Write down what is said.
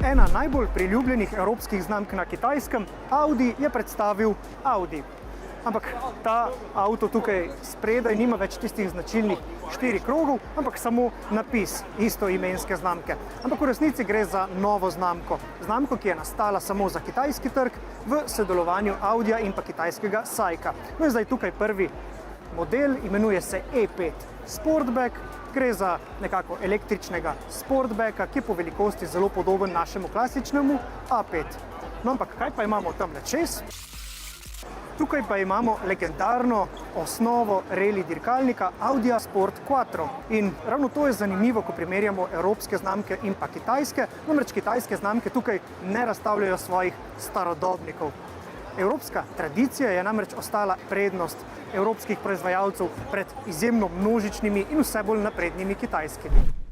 Ena najbolj priljubljenih evropskih znamk na Kitajskem, Audi, je predstavil Audi. Ampak ta avto tukaj spredaj nima več tistih značilnih 4 krogov, ampak samo napis istoimenske znamke. Ampak v resnici gre za novo znamko. Znamko, ki je nastala samo za kitajski trg v sodelovanju Audija in pa kitajskega SAIC-a. No in zdaj tukaj prvi model, imenuje se E5 Sportback. Gre za nekako električnega sportbacka, ki je po velikosti zelo podoben našemu klasičnemu A5. No, ampak kaj pa imamo tamle čez? Tukaj pa imamo legendarno osnovo rally dirkalnika Audija Sport Quattro. In ravno to je zanimivo, ko primerjamo evropske znamke in pa kitajske. Namreč kitajske znamke tukaj ne razstavljajo svojih starodobnikov. Evropska tradicija je namreč ostala prednost evropskih proizvajalcev pred izjemno množičnimi in vse bolj naprednimi kitajskimi.